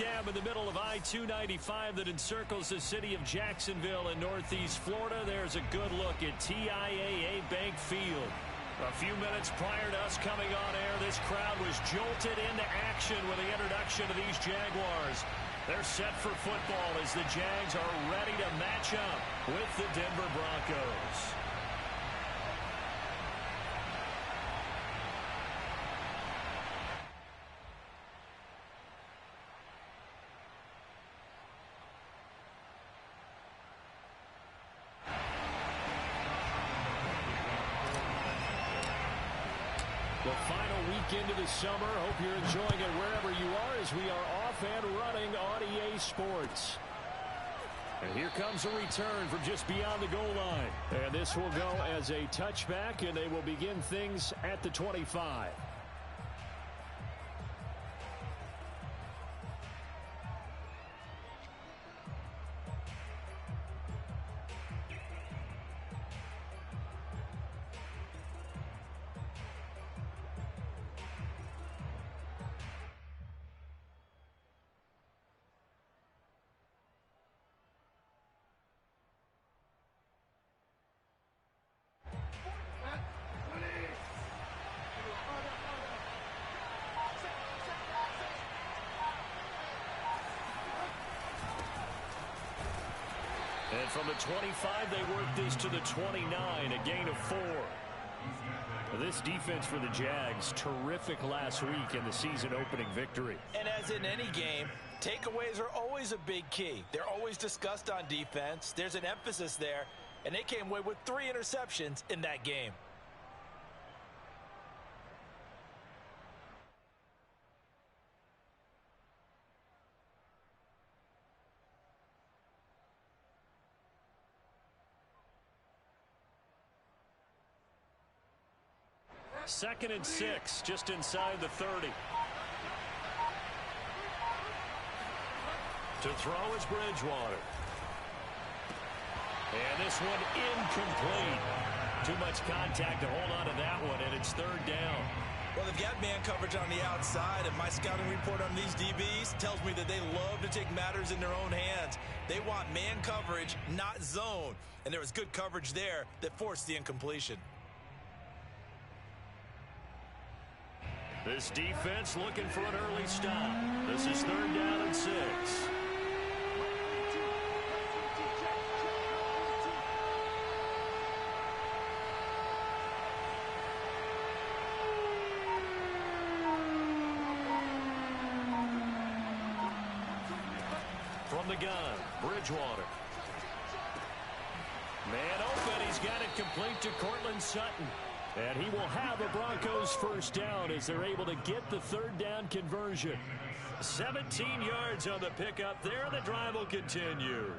dam in the middle of I-295 that encircles the city of Jacksonville in northeast Florida. There's a good look at TIAA Bank Field. A few minutes prior to us coming on air, this crowd was jolted into action with the introduction of these Jaguars. They're set for football as the Jags are ready to match up with the Denver Broncos. The final week into the summer. Hope you're enjoying it wherever you are as we are off and running on EA Sports. And here comes a return from just beyond the goal line. And this will go as a touchback, and they will begin things at the 25. And from the 25, they work this to the 29, a gain of 4. This defense for the Jags, terrific last week in the season-opening victory. And as in any game, takeaways are always a big key. They're always discussed on defense. There's an emphasis there, and they came away with 3 interceptions in that game. Second and 6, just inside the 30. To throw is Bridgewater. And this one incomplete. Too much contact to hold on to that one, and it's 3rd down. Well, they've got man coverage on the outside, and my scouting report on these DBs tells me that they love to take matters in their own hands. They want man coverage, not zone. And there was good coverage there that forced the incompletion. This defense looking for an early stop. This is 3rd down and 6. From the gun, Bridgewater. Man open, he's got it complete to Cortland Sutton. And he will have a Broncos first down as they're able to get the 3rd down conversion. 17 yards on the pickup there. The drive will continue.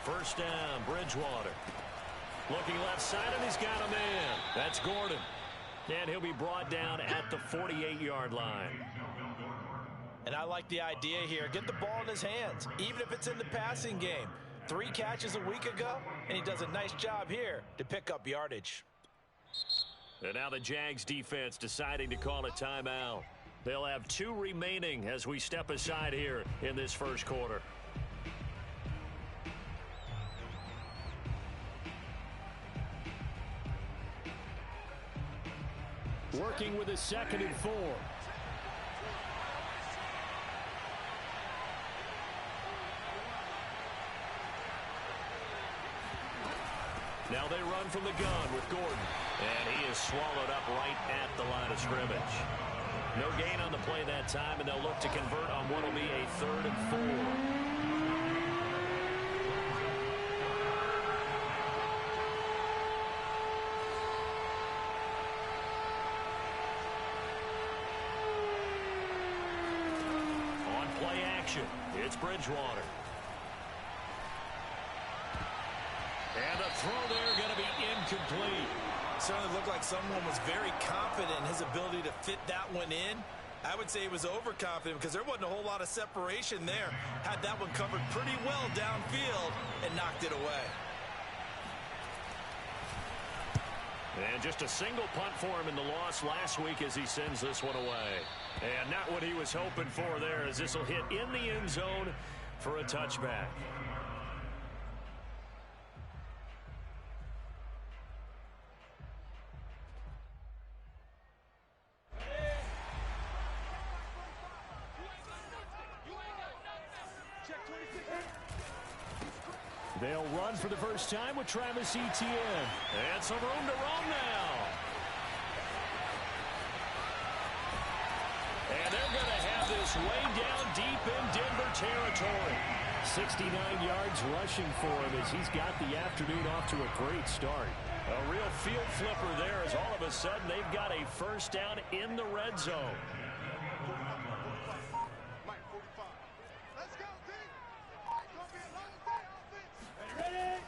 First down, Bridgewater. Looking left side, and he's got a man. That's Gordon. And he'll be brought down at the 48-yard line. And I like the idea here. Get the ball in his hands, even if it's in the passing game. 3 catches a week ago, and he does a nice job here to pick up yardage. And now the Jags defense deciding to call a timeout. They'll have 2 remaining as we step aside here in this first quarter. Working with a 2nd and 4. Now they run from the gun with Gordon. And he is swallowed up right at the line of scrimmage. No gain on the play that time, and they'll look to convert on what will be a 3rd and 4. action. It's Bridgewater. And the throw there going to be incomplete. Certainly looked like someone was very confident in his ability to fit that one in. I would say he was overconfident because there wasn't a whole lot of separation there. Had that one covered pretty well downfield and knocked it away. And just a single punt for him in the loss last week as he sends this one away. And not what he was hoping for there, as this will hit in the end zone for a touchback. They'll run for the first time with Travis Etienne. And some room to roam now. And they're going to have this way down deep in Denver territory. 69 yards rushing for him as he's got the afternoon off to a great start. A real field flipper there as all of a sudden they've got a first down in the red zone.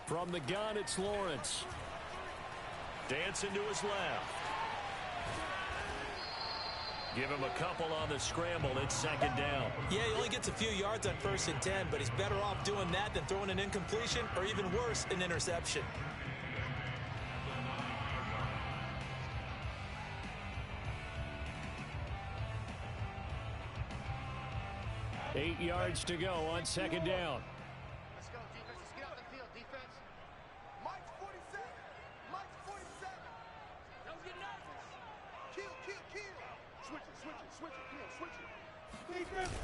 From the gun, it's Lawrence. Dancing to his left. Give him a couple on the scramble. It's second down. Yeah, he only gets a few yards on 1st and 10, but he's better off doing that than throwing an incompletion or even worse, an interception. Eight yards to go on second down. Let's go, defense. Let's get out the field, defense. Mike's 47. Mike's 47. Don't get nervous. Kill. Switch it. Defense.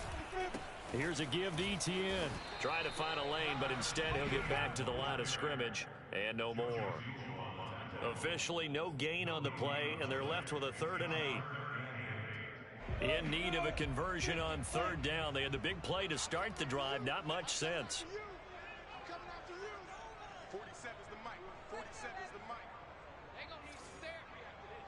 Here's a give to Etienne. Trying to find a lane, but instead he'll get back to the line of scrimmage. And no more. Officially no gain on the play, and they're left with a 3rd and 8. In need of a conversion on 3rd down. They had the big play to start the drive. Not much sense. Coming after you. 47 is the mic. 47 is the mic. They gonna need some therapy after this.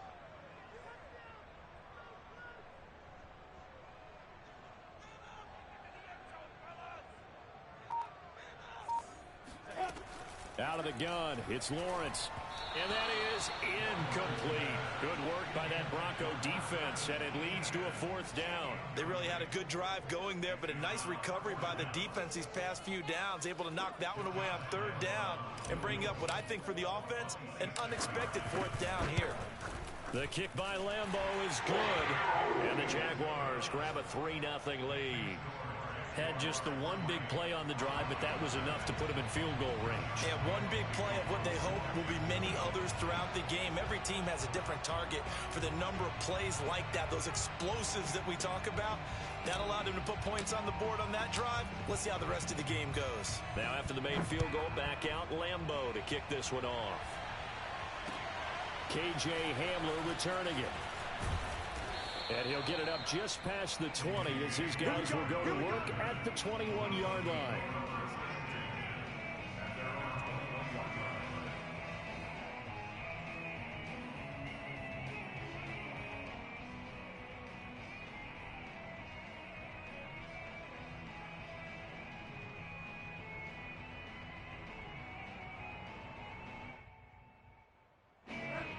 Out of the gun, it's Lawrence. And that is incomplete. Good work by that Bronco defense, and it leads to a 4th down. They really had a good drive going there, but a nice recovery by the defense these past few downs, able to knock that one away on 3rd down and bring up what I think for the offense, an unexpected 4th down here. The kick by Lambeau is good, and the Jaguars grab a 3-0 lead. Had just the one big play on the drive, but that was enough to put him in field goal range. Yeah, one big play of what they hope will be many others throughout the game. Every team has a different target for the number of plays like that, those explosives that we talk about. That allowed him to put points on the board on that drive. Let's see how the rest of the game goes. Now after the made field goal, back out Lambeau to kick this one off. K.J. Hamler returning it. And he'll get it up just past the 20 as his guys will go to work at the 21-yard line.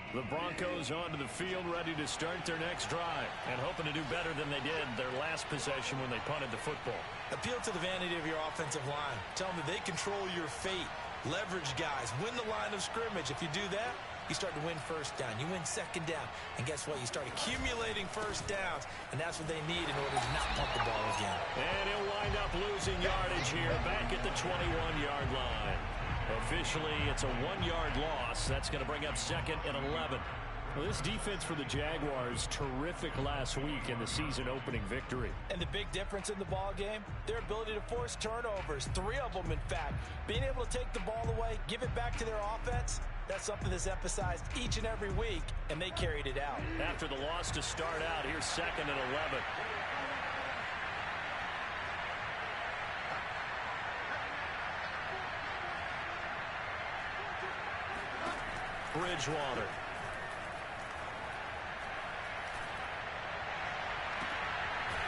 The Broncos onto the field, ready to start their next drive, and hoping to do better than they did their last possession when they punted the football. Appeal to the vanity of your offensive line. Tell them that they control your fate. Leverage guys. Win the line of scrimmage. If you do that, you start to win 1st down. You win 2nd down. And guess what? You start accumulating 1st downs, and that's what they need in order to not punt the ball again. And he'll wind up losing yardage here back at the 21-yard line. Officially, it's a 1-yard loss. That's going to bring up 2nd and 11. Well, this defense for the Jaguars, terrific last week in the season-opening victory. And the big difference in the ball game, their ability to force turnovers, 3 of them, in fact. Being able to take the ball away, give it back to their offense, that's something that's emphasized each and every week, and they carried it out. After the loss to start out, here's 2nd and 11. Bridgewater.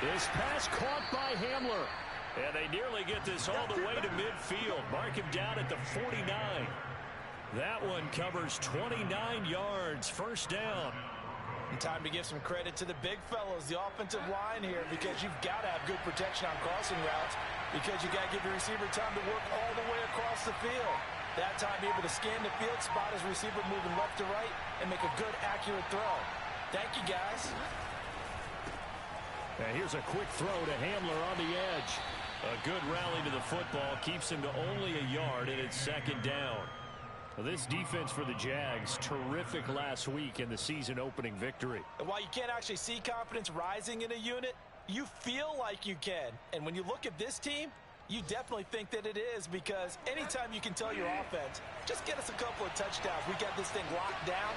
This pass caught by Hamler. And they nearly get this all the way to midfield. Mark him down at the 49. That one covers 29 yards. First down. And time to give some credit to the big fellows, the offensive line here, because you've got to have good protection on crossing routes, because you got to give your receiver time to work all the way across the field. That time able to scan the field, spot his receiver moving left to right, and make a good, accurate throw. Thank you, guys. And here's a quick throw to Hamler on the edge. A good rally to the football keeps him to only a yard, and it's second down. Well, this defense for the Jags, terrific last week in the season-opening victory. And while you can't actually see confidence rising in a unit, you feel like you can. And when you look at this team, you definitely think that it is, because anytime you can tell your offense, just get us a couple of touchdowns, we got this thing locked down,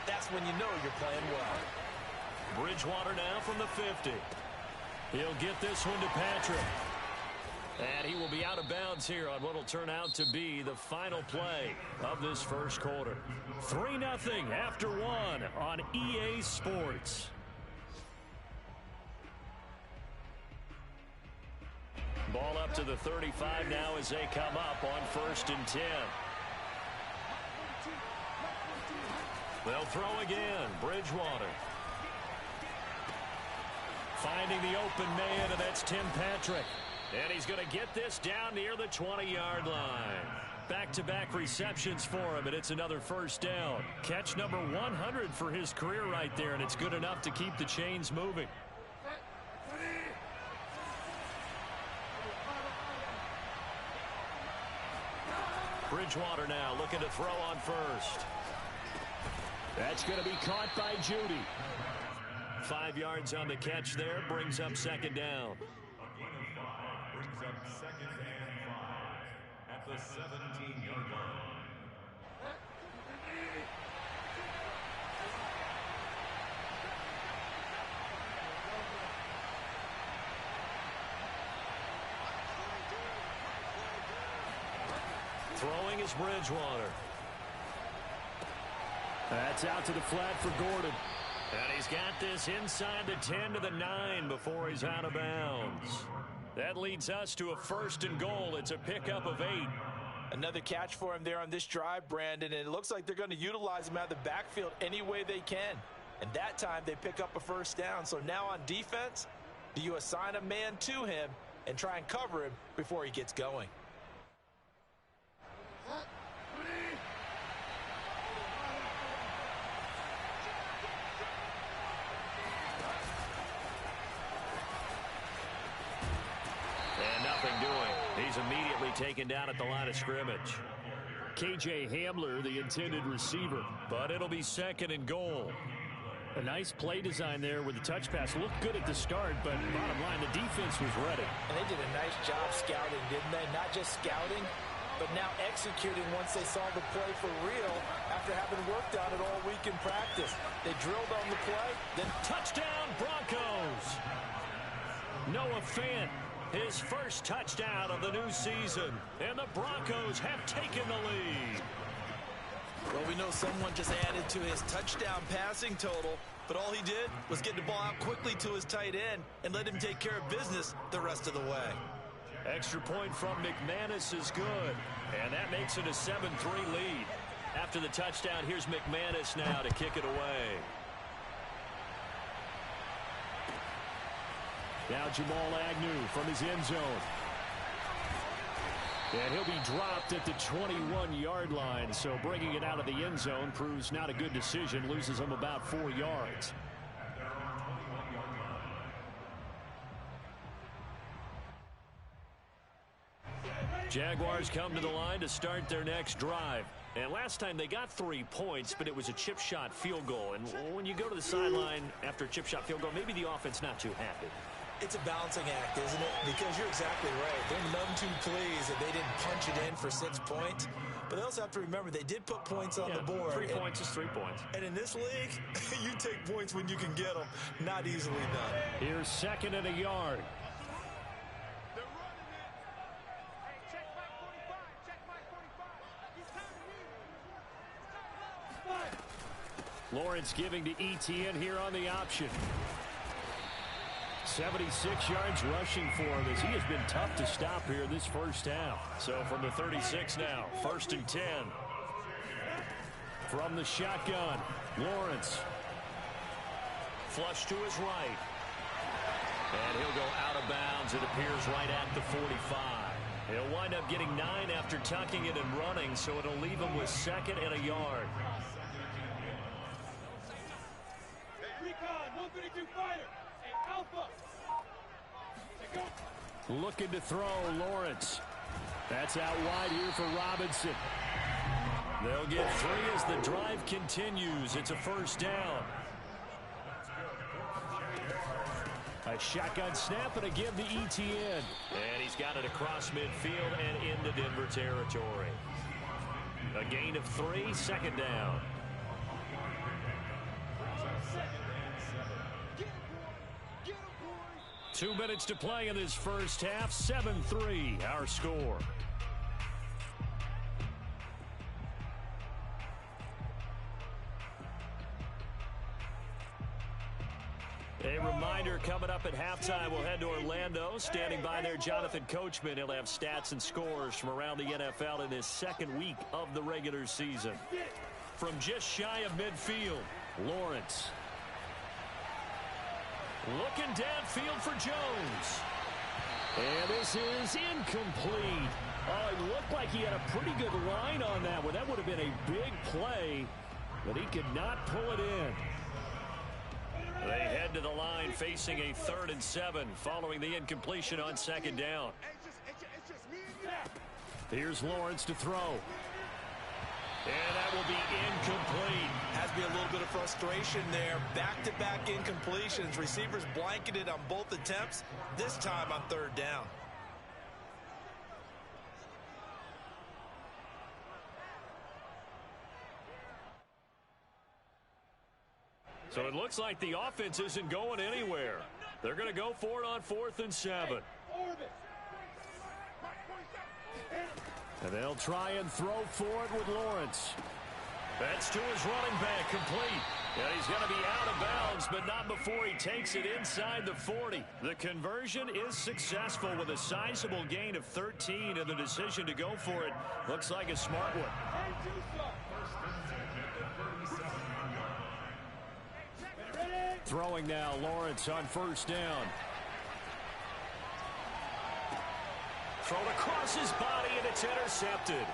that's when you know you're playing well. Bridgewater now from the 50. He'll get this one to Patrick. And he will be out of bounds here on what will turn out to be the final play of this first quarter. 3-0 after one on EA Sports. Ball up to the 35 now as they come up on 1st and 10. They'll throw again. Bridgewater. Finding the open man, and that's Tim Patrick. And he's going to get this down near the 20-yard line. Back-to-back receptions for him, and it's another first down. Catch number 100 for his career right there, and it's good enough to keep the chains moving. Bridgewater now looking to throw on first. That's going to be caught by Judy. 5 yards on the catch there, brings up second down. Brings up second and 5 at the 17-yard line. Throwing is Bridgewater. That's out to the flat for Gordon. And he's got this inside the 10 to the 9 before he's out of bounds. That leads us to a 1st and goal. It's a pickup of 8. Another catch for him there on this drive, Brandon, and it looks like they're going to utilize him out of the backfield any way they can. And that time they pick up a first down. So now on defense, do you assign a man to him and try and cover him before he gets going? He's immediately taken down at the line of scrimmage. KJ Hamler, the intended receiver, but it'll be 2nd and goal. A nice play design there with the touch pass. Looked good at the start, but bottom line, the defense was ready. And they did a nice job scouting, didn't they? Not just scouting, but now executing once they saw the play for real after having worked on it all week in practice. They drilled on the play, then touchdown Broncos. Noah Fant, his first touchdown of the new season, and the Broncos have taken the lead. Well, we know someone just added to his touchdown passing total, but all he did was get the ball out quickly to his tight end and let him take care of business the rest of the way. Extra point from McManus is good, and that makes it a 7-3 lead. After the touchdown, here's McManus now to kick it away. Now Jamal Agnew from his end zone. And he'll be dropped at the 21-yard line, so bringing it out of the end zone proves not a good decision, loses him about 4 yards. Jaguars come to the line to start their next drive. And last time they got 3 points, but it was a chip shot field goal. And when you go to the sideline after a chip shot field goal, maybe the offense not too happy. It's a balancing act, isn't it? Because you're exactly right. They're none too pleased that they didn't punch it in for 6 points. But they also have to remember they did put points on the board. 3 points is 3 points. And in this league, you take points when you can get them. Not easily done. Here's 2nd and a yard. They're running it. Hey, check Mike 45. Check Mike 45. He's coming in. Lawrence giving to ETN here on the option. 76 yards rushing for him as he has been tough to stop here this first half. So from the 36 now, 1st and 10. From the shotgun, Lawrence. Flush to his right. And he'll go out of bounds, it appears, right at the 45. He'll wind up getting 9 after tucking it and running, so it'll leave him with 2nd and a yard. Recon, 132 fighter. Alpha. Looking to throw, Lawrence. That's out wide here for Robinson. They'll get 3 as the drive continues. It's a 1st down. A shotgun snap and again the ETN. And he's got it across midfield and into Denver territory. A gain of 3, 2nd down. Get him, boys. 2 minutes to play in this first half. 7-3 our score. A reminder, coming up at halftime, we'll head to Orlando. Standing by there, Jonathan Coachman. He'll have stats and scores from around the NFL in his 2nd week of the regular season. From just shy of midfield, Lawrence. Looking downfield for Jones. And this is incomplete. Oh, it looked like he had a pretty good line on that one. That would have been a big play, but he could not pull it in. They head to the line facing a 3rd and 7 following the incompletion on 2nd down. Here's Lawrence to throw. And that will be incomplete. Has to be a little bit of frustration there. Back-to-back incompletions. Receivers blanketed on both attempts, this time on 3rd down. So it looks like the offense isn't going anywhere. They're going to go for it on 4th and 7. And they'll try and throw for it with Lawrence. That's to his running back, complete. And he's going to be out of bounds, but not before he takes it inside the 40. The conversion is successful with a sizable gain of 13, and the decision to go for it looks like a smart one. Throwing now, Lawrence on 1st down. Thrown across his body, and it's intercepted.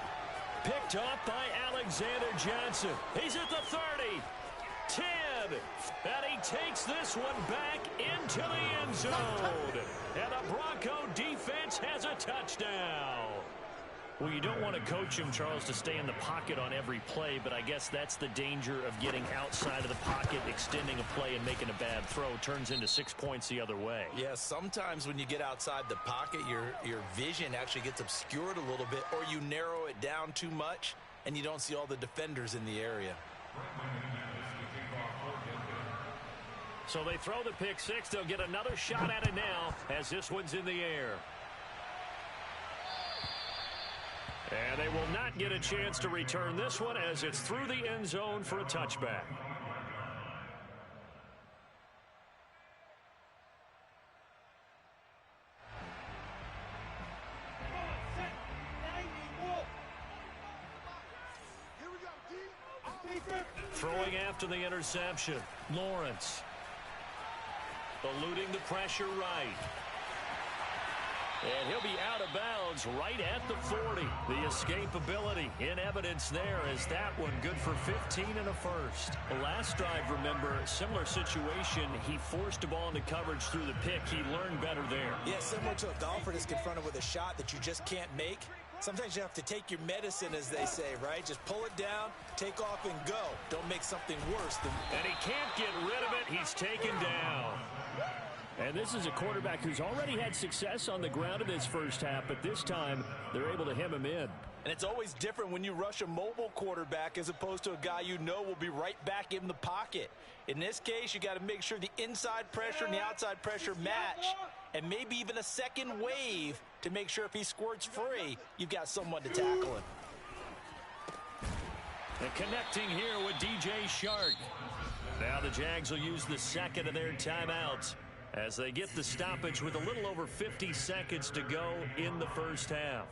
Picked up by Alexander Johnson. He's at the 30. 10. And he takes this one back into the end zone. And the Bronco defense has a touchdown. Well, you don't want to coach him, Charles, to stay in the pocket on every play, but I guess that's the danger of getting outside of the pocket, extending a play, and making a bad throw. Turns into 6 points the other way. Yeah, sometimes when you get outside the pocket, your vision actually gets obscured a little bit, or you narrow it down too much, and you don't see all the defenders in the area. So they throw the pick 6. They'll get another shot at it now as this one's in the air. And they will not get a chance to return this one as it's through the end zone for a touchback. Throwing after the interception, Lawrence. Eluding the pressure right. And he'll be out of bounds right at the 40. The escapability in evidence there as that one good for 15 and a first. The last drive, remember, similar situation. He forced a ball into coverage through the pick. He learned better there. Yeah, similar to a golfer that's confronted with a shot that you just can't make. Sometimes you have to take your medicine, as they say, right? Just pull it down, take off, and go. Don't make something worse. And he can't get rid of it. He's taken down. And this is a quarterback who's already had success on the ground in this first half, but this time they're able to hem him in. And it's always different when you rush a mobile quarterback as opposed to a guy you know will be right back in the pocket. In this case, you got to make sure the inside pressure and the outside pressure match, and maybe even a second wave to make sure if he squirts free, you've got someone to tackle him. And connecting here with DJ Shark. Now the Jags will use the second of their timeouts. as they get the stoppage with a little over 50 seconds to go in the first half.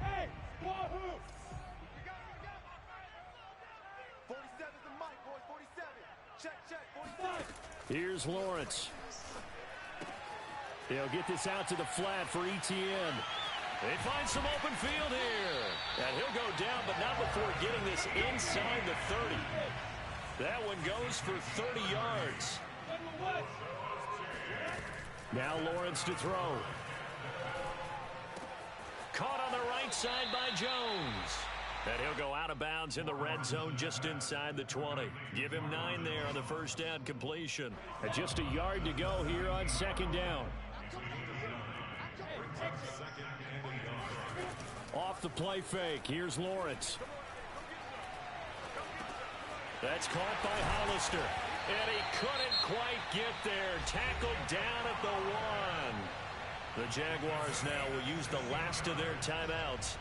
Hey, 47's the mic, boys. 47. Check, 47. Here's Lawrence. He'll get this out to the flat for Etienne. They find some open field here. And he'll go down, but not before getting this inside the 30. That one goes for 30 yards. Now Lawrence to throw. Caught on the right side by Jones. And he'll go out of bounds in the red zone just inside the 20. Give him 9 there on the first down completion. And just a yard to go here on second down. Off the play fake. Here's Lawrence. That's caught by Hollister. And he couldn't quite get there. Tackled down at the 1. The Jaguars now will use the last of their timeouts,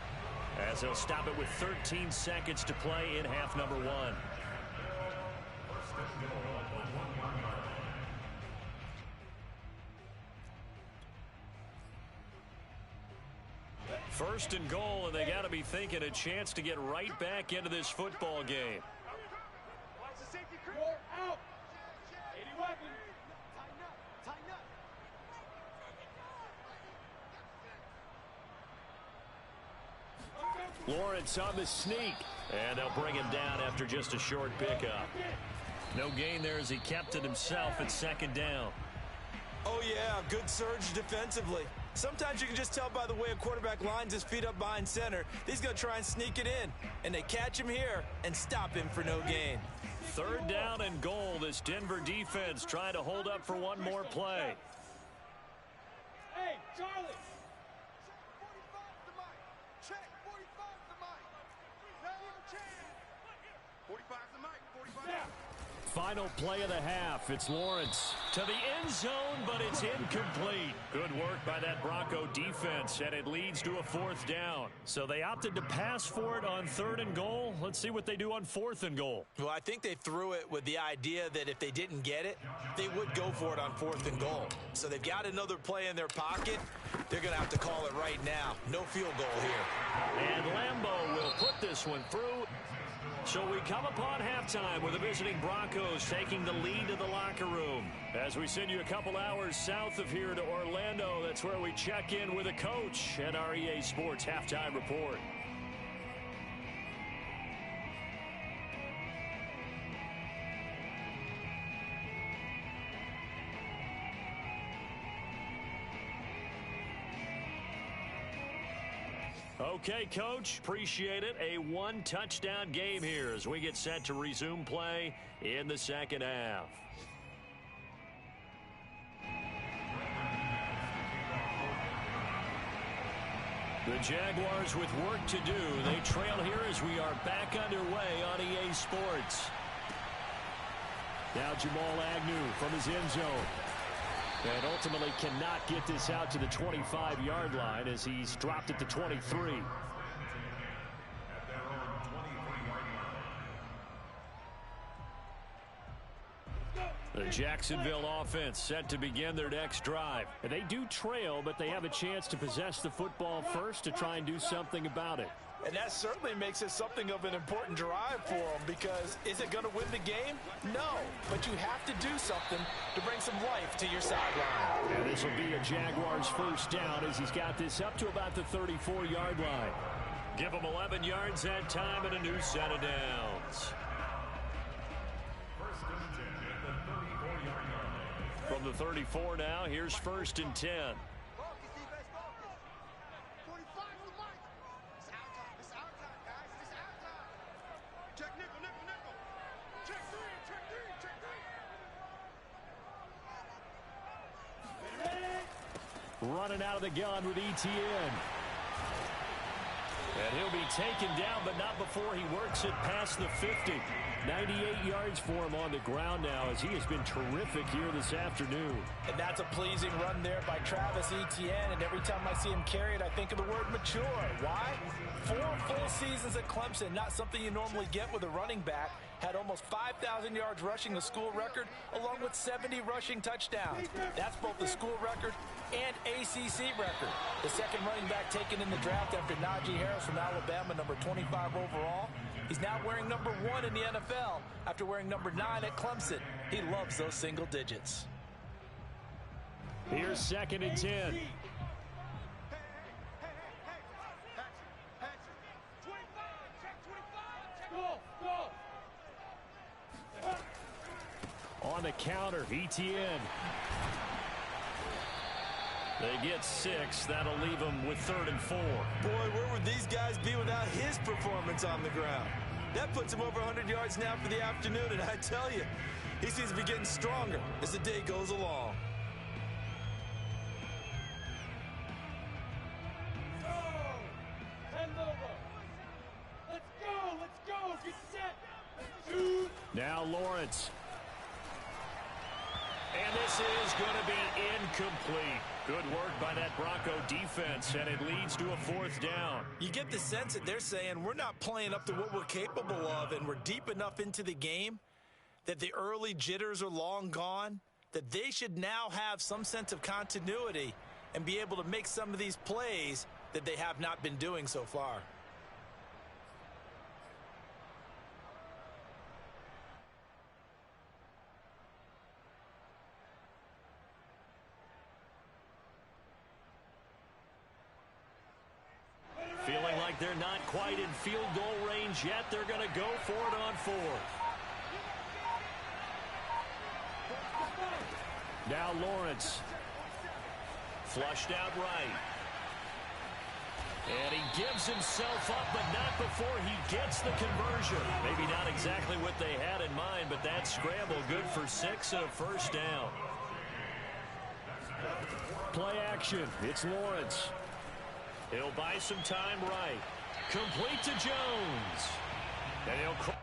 as they'll stop it with 13 seconds to play in half number 1. First and goal, and they got to be thinking a chance to get right back into this football game. Watch the safety crew. Out. 80 weapon. Tighten up. Lawrence on the sneak, and they'll bring him down after just a short pickup. No gain there as he kept it himself at second down. Oh, yeah, good surge defensively. Sometimes you can just tell by the way a quarterback lines his feet up behind center. He's going to try and sneak it in, and they catch him here and stop him for no gain. Third down and goal. This Denver defense trying to hold up for one more play. Hey, Charlie. 45's the mic. Check, 45's the mic. Not even chance. 45's the mic. 45's. Yeah. Final play of the half. It's Lawrence to the end zone, but it's incomplete. Good work by that Bronco defense, and it leads to a fourth down. So they opted to pass for it on third and goal. Let's see what they do on fourth and goal. Well, I think they threw it with the idea that if they didn't get it, they would go for it on fourth and goal. So they've got another play in their pocket. They're going to have to call it right now. No field goal here. And Lambeau will put this one through. So we come upon halftime with the visiting Broncos taking the lead to the locker room. As we send you a couple hours south of here to Orlando, that's where we check in with a coach at our EA Sports Halftime Report. Okay, Coach, appreciate it. A one-touchdown game here as we get set to resume play in the second half. The Jaguars with work to do. They trail here as we are back underway on EA Sports. Now Jamal Agnew from his end zone. And ultimately cannot get this out to the 25-yard line as he's dropped at the 23. The Jacksonville offense set to begin their next drive. They do trail, but they have a chance to possess the football first to try and do something about it. And that certainly makes it something of an important drive for them, because is it going to win the game? No, but you have to do something to bring some life to your sideline. And this will be a Jaguars first down as he's got this up to about the 34-yard line. Give him 11 yards that time and a new set of downs. From the 34 now, here's first and 10. Running out of the gun with Etienne. And he'll be taken down, but not before he works it past the 50. 98 yards for him on the ground now as he has been terrific here this afternoon. And that's a pleasing run there by Travis Etienne. And every time I see him carry it, I think of the word mature. Why? 4 full seasons at Clemson, not something you normally get with a running back. Had almost 5,000 yards rushing, the school record, along with 70 rushing touchdowns. That's both the school record and ACC record. The second running back taken in the draft after Najee Harris from Alabama, number 25 overall. He's now wearing number 1 in the NFL after wearing number 9 at Clemson. He loves those single digits. Here's 2nd and 10. On the counter, Etienne. They get 6. That'll leave them with 3rd and 4. Boy, where would these guys be without his performance on the ground? That puts him over 100 yards now for the afternoon, and I tell you, he seems to be getting stronger as the day goes along. Let's go, get set. Now Lawrence. And this is going to be incomplete. Good work by that Bronco defense, and it leads to a 4th down. You get the sense that they're saying we're not playing up to what we're capable of, and we're deep enough into the game that the early jitters are long gone, that they should now have some sense of continuity and be able to make some of these plays that they have not been doing so far. Feeling like they're not quite in field goal range yet. They're going to go for it on 4th. Now Lawrence. Flushed out right. And he gives himself up, but not before he gets the conversion. Maybe not exactly what they had in mind, but that scramble good for 6 and a 1st down. Play action. It's Lawrence. He'll buy some time right. Complete to Jones. And he'll...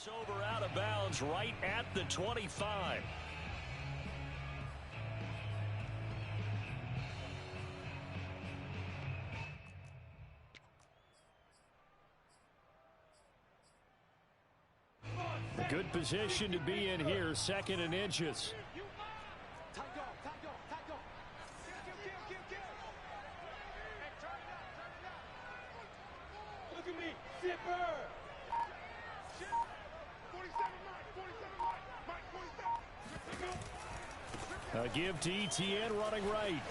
Over out of bounds right at the 25. A good position to be in here, 2nd and inches. Look at me, zipper. A give to Etienne running right.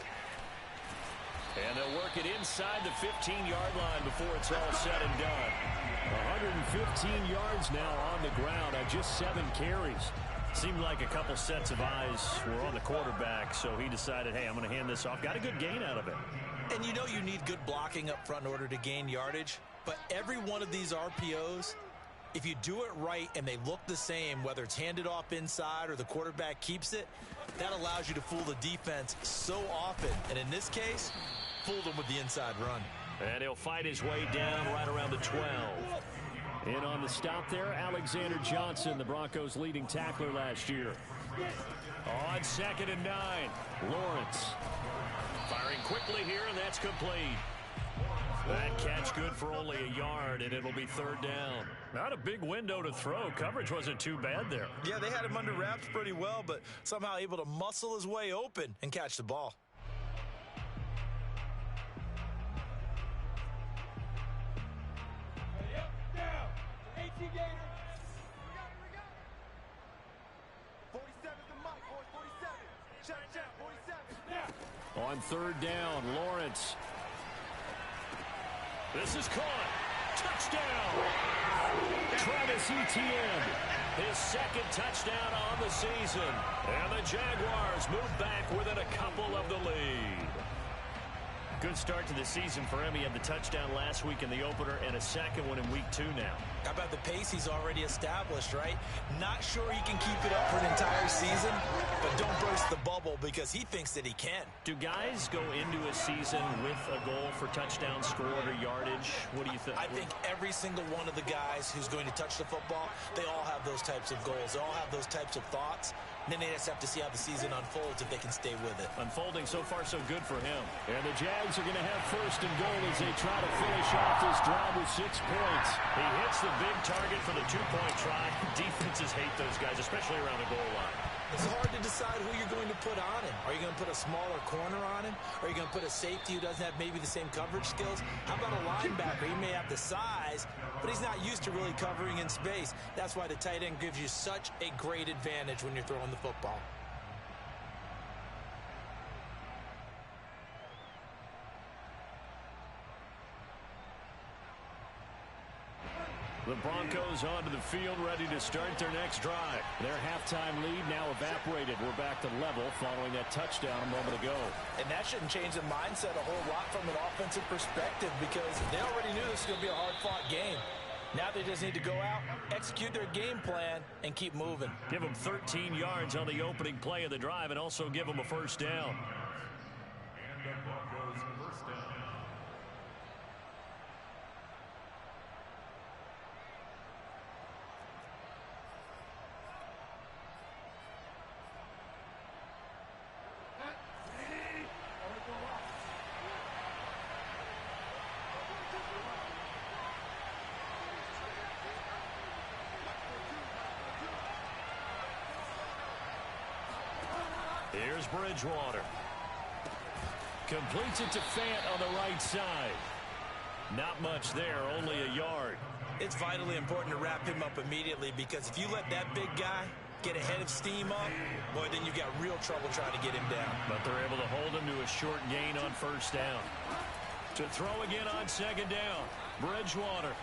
And they'll work it inside the 15-yard line before it's all said and done. 115 yards now on the ground on just 7 carries. Seemed like a couple sets of eyes were on the quarterback, so he decided, hey, I'm going to hand this off. Got a good gain out of it. And you know you need good blocking up front in order to gain yardage, but every one of these RPOs If you do it right and they look the same, whether it's handed off inside or the quarterback keeps it, that allows you to fool the defense so often. And in this case, fool them with the inside run. And he'll fight his way down right around the 12. In on the stop there, Alexander Johnson, the Broncos' leading tackler last year. On 2nd and 9, Lawrence. Firing quickly here, and that's complete. That catch good for only a yard, and it'll be 3rd down. Not a big window to throw. Coverage wasn't too bad there. Yeah, they had him under wraps pretty well, but somehow able to muscle his way open and catch the ball. Down. 18 Gator. We got it. 47's the mic, boys. 47. Check, 47. Now. On 3rd down, Lawrence. This is caught. Touchdown. Travis Etienne. His 2nd touchdown on the season. And the Jaguars move back within a couple of the lead. Good start to the season for him. He had the touchdown last week in the opener and a 2nd one in week 2 now. How about the pace he's already established, right? Not sure he can keep it up for an entire season, but don't burst the bubble because he thinks that he can. Do guys go into a season with a goal for touchdown scored or yardage? What do you think? I think every single one of the guys who's going to touch the football, they all have those types of goals. They all have those types of thoughts. And then they just have to see how the season unfolds if they can stay with it. Unfolding so far so good for him. And the Jags are going to have 1st and goal as they try to finish off this drive with 6 points. He hits the big target for the 2-point try. Defenses hate those guys, especially around the goal line. It's hard to decide who you're going to put on him. Are you going to put a smaller corner on him? Are you going to put a safety who doesn't have maybe the same coverage skills? How about a linebacker? He may have the size, but he's not used to really covering in space. That's why the tight end gives you such a great advantage when you're throwing the football. The Broncos onto the field, ready to start their next drive. Their halftime lead now evaporated. We're back to level following that touchdown a moment ago. And that shouldn't change the mindset a whole lot from an offensive perspective because they already knew this was going to be a hard-fought game. Now they just need to go out, execute their game plan, and keep moving. Give them 13 yards on the opening play of the drive and also give them a 1st down. And the Broncos 1st down. Here's Bridgewater. Completes it to Fant on the right side. Not much there, only a yard. It's vitally important to wrap him up immediately because if you let that big guy get a head of steam up, boy, then you've got real trouble trying to get him down. But they're able to hold him to a short gain on 1st down. To throw again on 2nd down. Bridgewater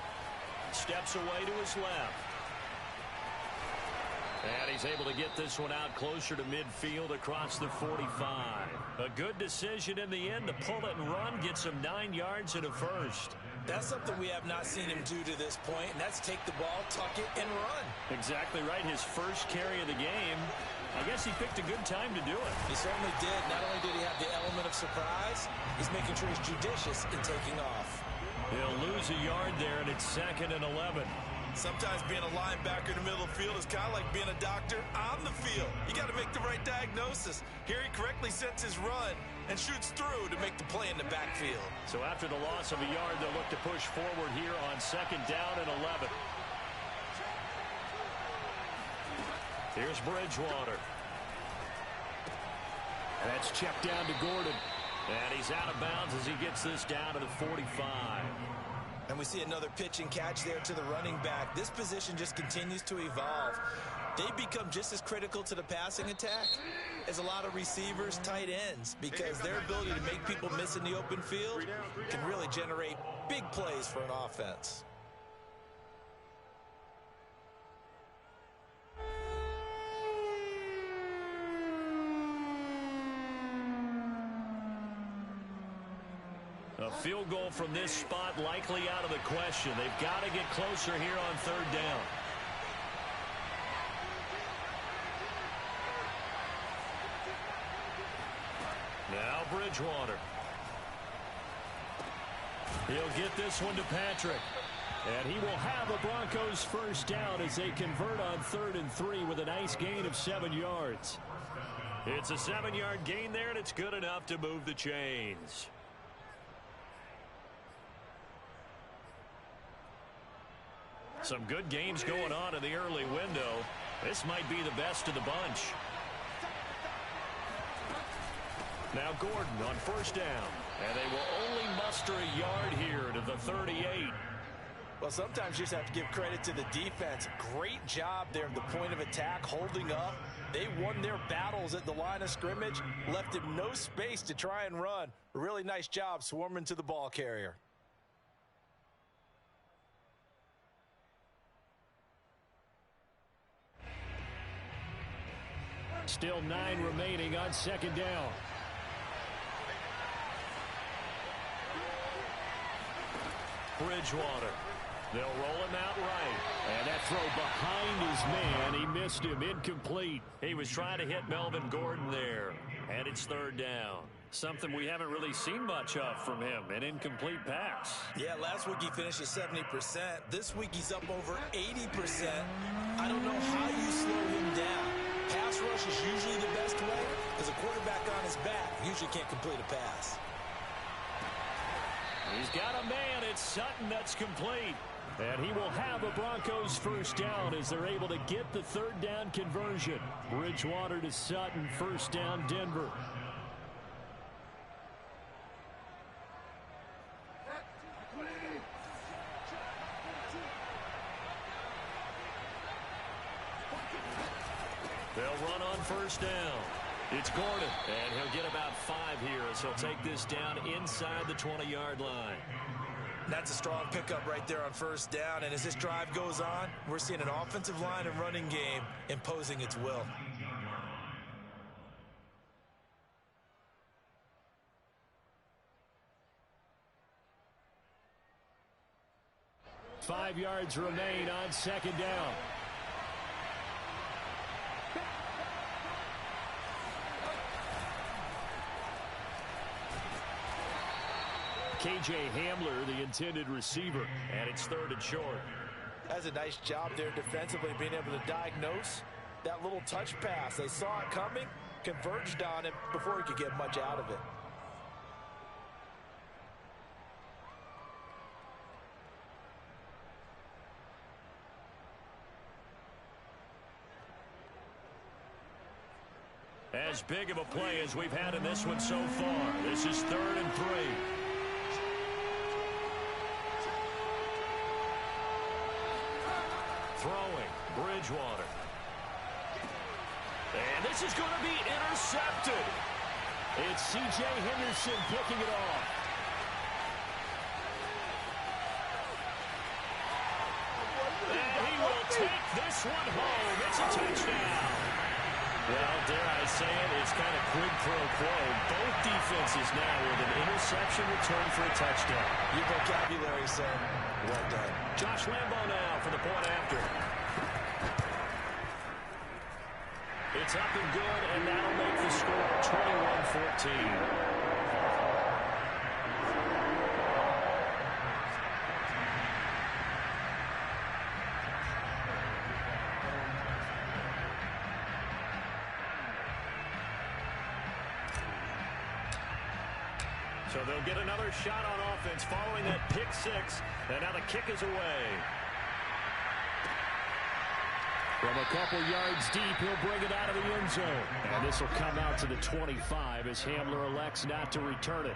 steps away to his left. And he's able to get this one out closer to midfield across the 45. A good decision in the end to pull it and run, get some 9 yards and a 1st. That's something we have not seen him do to this point, and that's take the ball, tuck it, and run. Exactly right. His first carry of the game. I guess he picked a good time to do it. He certainly did. Not only did he have the element of surprise, he's making sure he's judicious in taking off. He'll lose a yard there, and it's 2nd and 11. Sometimes being a linebacker in the middle of the field is kind of like being a doctor on the field. You got to make the right diagnosis. Here he correctly sets his run and shoots through to make the play in the backfield. So after the loss of a yard, they'll look to push forward here on 2nd down and 11. Here's Bridgewater. And that's checked down to Gordon. And he's out of bounds as he gets this down to the 45. And we see another pitch and catch there to the running back. This position just continues to evolve. They become just as critical to the passing attack as a lot of receivers, tight ends, because their ability to make people miss in the open field can really generate big plays for an offense. A field goal from this spot likely out of the question. They've got to get closer here on third down. Now Bridgewater. He'll get this one to Patrick. And he will have a Broncos first down as they convert on 3rd and 3 with a nice gain of 7 yards. It's a 7-yard gain there, and it's good enough to move the chains. Some good games going on in the early window. This might be the best of the bunch. Now Gordon on first down. And they will only muster a yard here to the 38. Well, sometimes you just have to give credit to the defense. Great job there at the point of attack, holding up. They won their battles at the line of scrimmage, left him no space to try and run. A really nice job swarming to the ball carrier. Still 9 remaining on second down. Bridgewater. They'll roll him out right. And that throw behind his man. He missed him. Incomplete. He was trying to hit Melvin Gordon there. And it's third down. Something we haven't really seen much of from him. An incomplete pass. Yeah, last week he finished at 70%. This week he's up over 80%. I don't know how you slow him down. Pass rush is usually the best way because a quarterback on his back usually can't complete a pass. He's got a man. It's Sutton that's complete. And he will have a Broncos first down as they're able to get the third down conversion. Bridgewater to Sutton, first down Denver. They'll run on first down. It's Gordon, and he'll get about 5 here as he'll take this down inside the 20-yard line. That's a strong pickup right there on first down, and as this drive goes on, we're seeing an offensive line and running game imposing its will. Five yards remain on second down. KJ Hamler, the intended receiver, and it's third and short. That's a nice job there defensively, being able to diagnose that little touch pass. They saw it coming, converged on him before he could get much out of it. As big of a play as we've had in this one so far. This is 3rd and 3. Throwing, Bridgewater. And this is going to be intercepted. It's C.J. Henderson picking it off. And he will take this one home. It's a touchdown. Well, dare I say it, it's kind of quid pro quo. Both defenses now with an interception return for a touchdown. Your vocabulary, sir. Well done. Josh Lambo now for the point after. It's up and good, and that'll make the score 21-14. So they'll get another shot on offense following that pick six. And now the kick is away. From a couple yards deep, he'll bring it out of the end zone. And this will come out to the 25 as Hamler elects not to return it.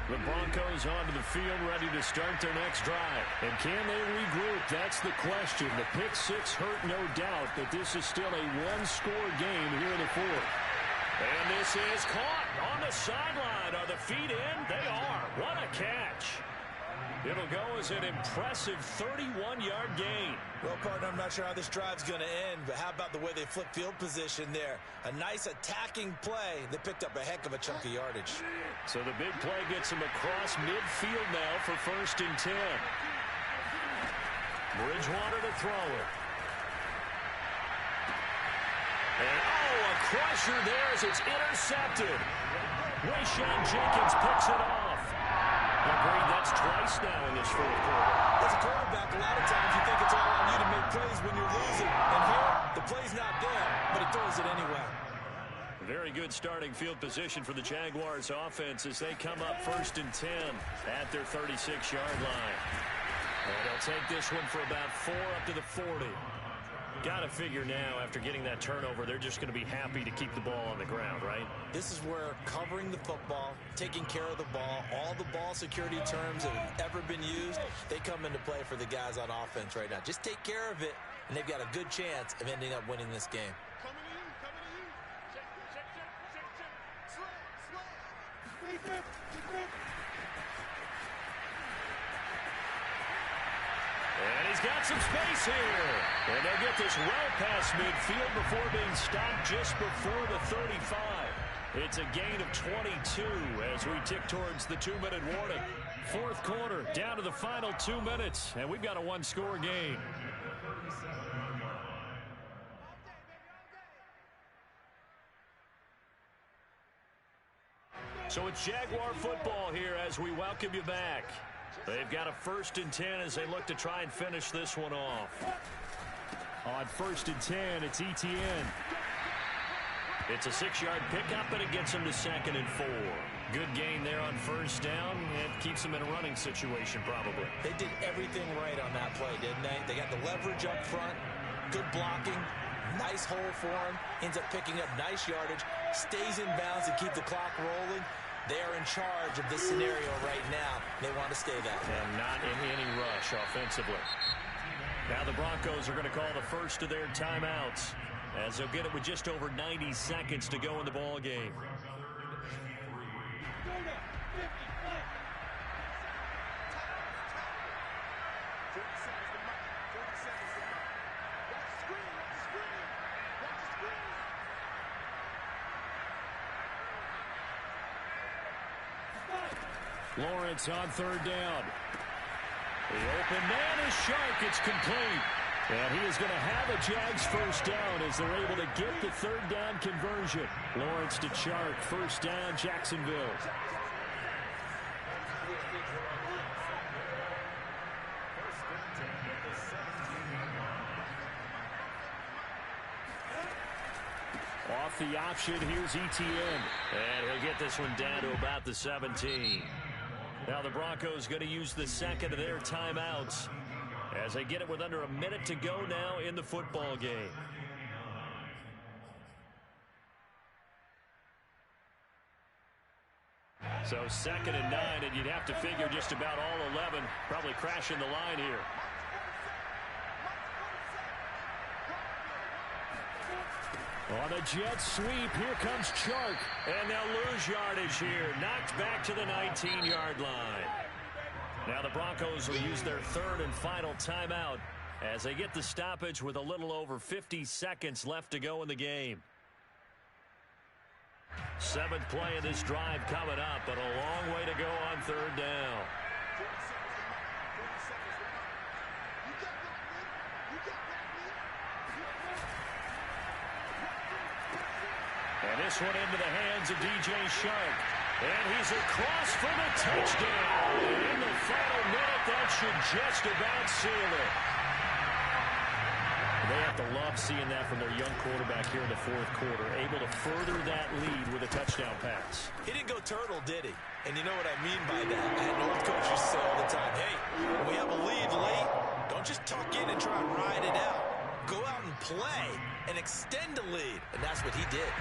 The Broncos onto the field, ready to start their next drive. And can they regroup? That's the question. The pick six hurt, no doubt, but this is still a one-score game here in the fourth. And this is caught on the sideline. Are the feet in? They are. What a catch. It'll go as an impressive 31-yard gain. Well, partner, I'm not sure how this drive's going to end, but how about the way they flip field position there? A nice attacking play. They picked up a heck of a chunk of yardage. So the big play gets him across midfield now for 1st and 10. Bridgewater to throw it. And, a crusher there as it's intercepted. Rayshawn Jenkins picks it off. Agreed, that's twice now in this 4th quarter. As a quarterback, a lot of times you think it's all on you to make plays when you're losing. And here, the play's not there, but he throws it anyway. Very good starting field position for the Jaguars offense as they come up 1st and 10 at their 36-yard line. And they'll take this one for about 4 up to the 40. Got to figure now, after getting that turnover, they're just going to be happy to keep the ball on the ground, right? This is where covering the football, taking care of the ball, all the ball security terms that have ever been used, they come into play for the guys on offense right now. Just take care of it, and they've got a good chance of ending up winning this game. Coming to you, coming to you. Check. Slay. Defense. And he's got some space here. And they'll get this well past midfield before being stopped just before the 35. It's a gain of 22 as we tick towards the 2-minute warning. 4th quarter, down to the final 2 minutes, and we've got a 1-score game. So it's Jaguar football here as we welcome you back. They've got a 1st and 10 as they look to try and finish this one off. On 1st and 10, it's Etienne. It's a 6-yard pickup, and it gets him to 2nd and 4. Good gain there on 1st down. It keeps him in a running situation, probably. They did everything right on that play, didn't they? They got the leverage up front, good blocking, nice hole for him, ends up picking up nice yardage, stays in bounds to keep the clock rolling. They are in charge of this scenario right now. They want to stay that way. And not in any rush offensively. Now the Broncos are going to call the first of their timeouts as they'll get it with just over 90 seconds to go in the ball game. Lawrence on 3rd down. The open man is Shark. It's complete. And he is going to have a Jags 1st down as they're able to get the 3rd down conversion. Lawrence to Shark. 1st down, Jacksonville. Off the option, here's Etienne. And he'll get this one down to about the 17. Now the Broncos going to use the 2nd of their timeouts as they get it with under a minute to go now in the football game. So 2nd and 9, and you'd have to figure just about all 11 probably crashing the line here. On a jet sweep, here comes Chark. And they'll lose yardage here. Knocked back to the 19-yard line. Now the Broncos will use their 3rd and final timeout as they get the stoppage with a little over 50 seconds left to go in the game. 7th play of this drive coming up, but a long way to go on 3rd down. And this one into the hands of DJ Shark. And he's across for the touchdown. And in the final minute, that should just about seal it. They have to love seeing that from their young quarterback here in the 4th quarter, able to further that lead with a touchdown pass. He didn't go turtle, did he? And you know what I mean by that. I had an old coach used to say all the time, hey, when we have a lead late, don't just tuck in and try and ride it out. Go out and play and extend the lead. And that's what he did.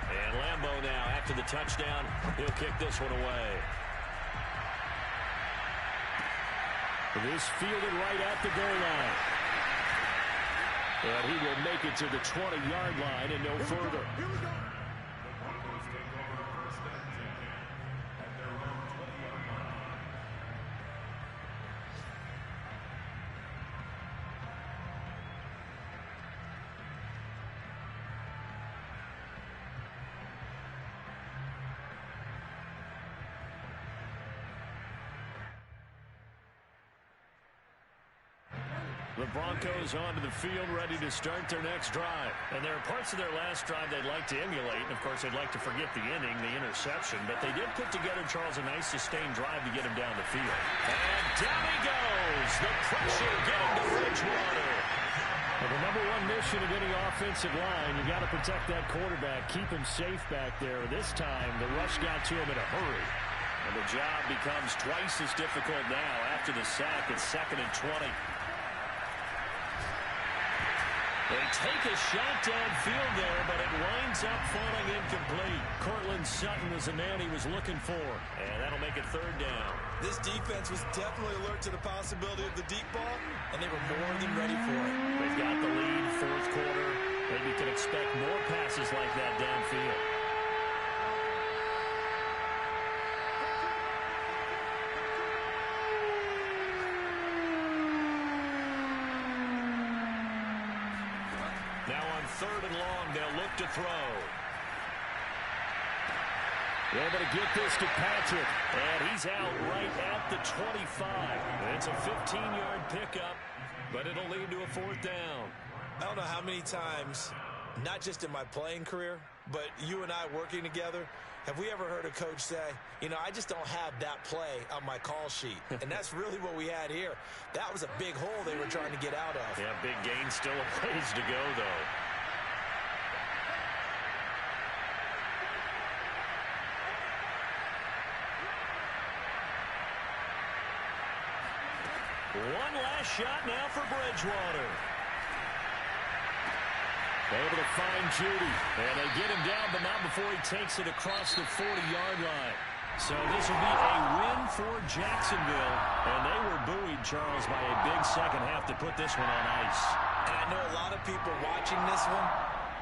And Lambeau now, after the touchdown, he'll kick this one away. This fielded right at the goal line. And he will make it to the 20-yard line and no further. The Broncos onto the field, ready to start their next drive. And there are parts of their last drive they'd like to emulate. And, of course, they'd like to forget the inning, the interception. But they did put together, Charles, a nice sustained drive to get him down the field. And down he goes. The pressure getting to Bridgewater. Well, the number one mission of any offensive line, you got to protect that quarterback, keep him safe back there. This time, the rush got to him in a hurry. And the job becomes twice as difficult now after the sack. It's 2nd and 20. They take a shot downfield there, but it winds up falling incomplete. Cortland Sutton was the man he was looking for, and that'll make it 3rd down. This defense was definitely alert to the possibility of the deep ball, and they were more than ready for it. They've got the lead, 4th quarter. Maybe can expect more passes like that downfield. Now on 3rd and long, they'll look to throw. Able to get this to Patrick, and he's out right at the 25. It's a 15-yard pickup, but it'll lead to a 4th down. I don't know how many times, not just in my playing career, but you and I working together, have we ever heard a coach say, you know, I just don't have that play on my call sheet. And that's really what we had here. That was a big hole they were trying to get out of. Yeah, big gain, still a ways to go, though. One last shot now for Bridgewater. Able to find Judy, and they get him down, but not before he takes it across the 40-yard line. So this will be a win for Jacksonville, and they were buoyed, Charles, by a big second half to put this one on ice. And I know a lot of people watching this one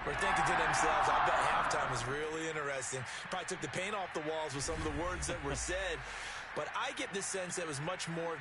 were thinking to themselves, I bet halftime was really interesting. Probably took the paint off the walls with some of the words that were said. But I get the sense that it was much more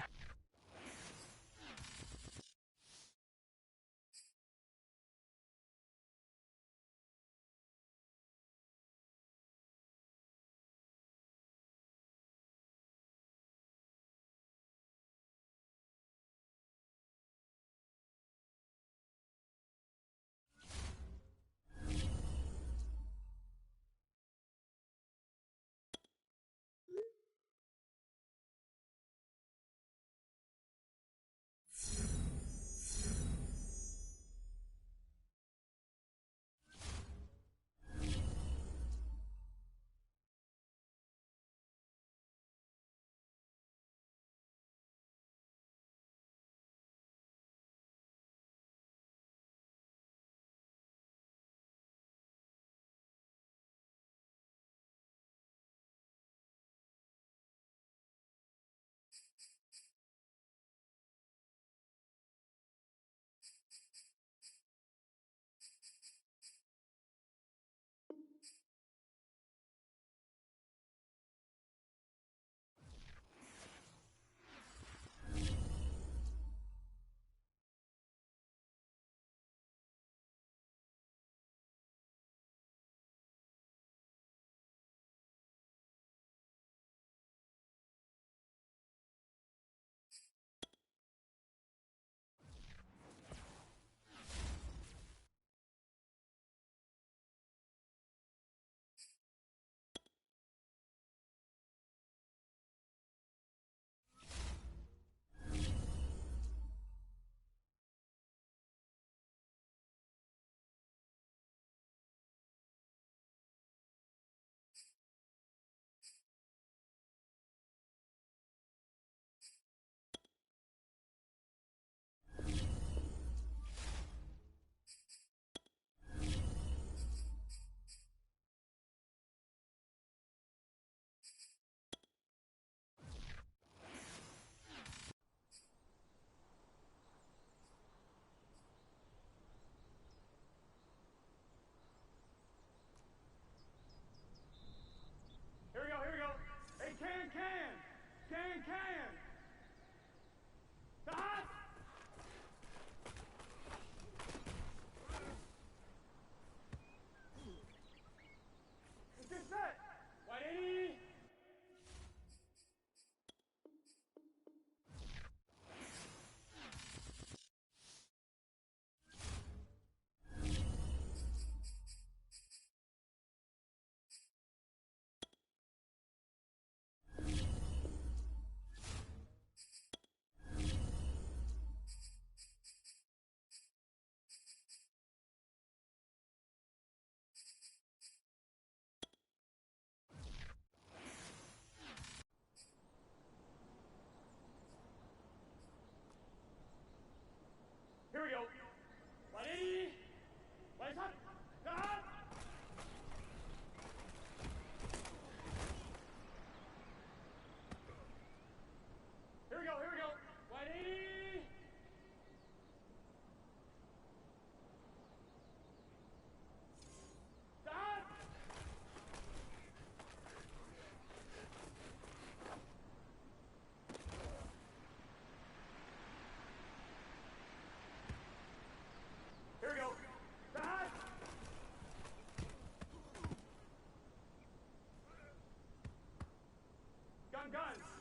guys.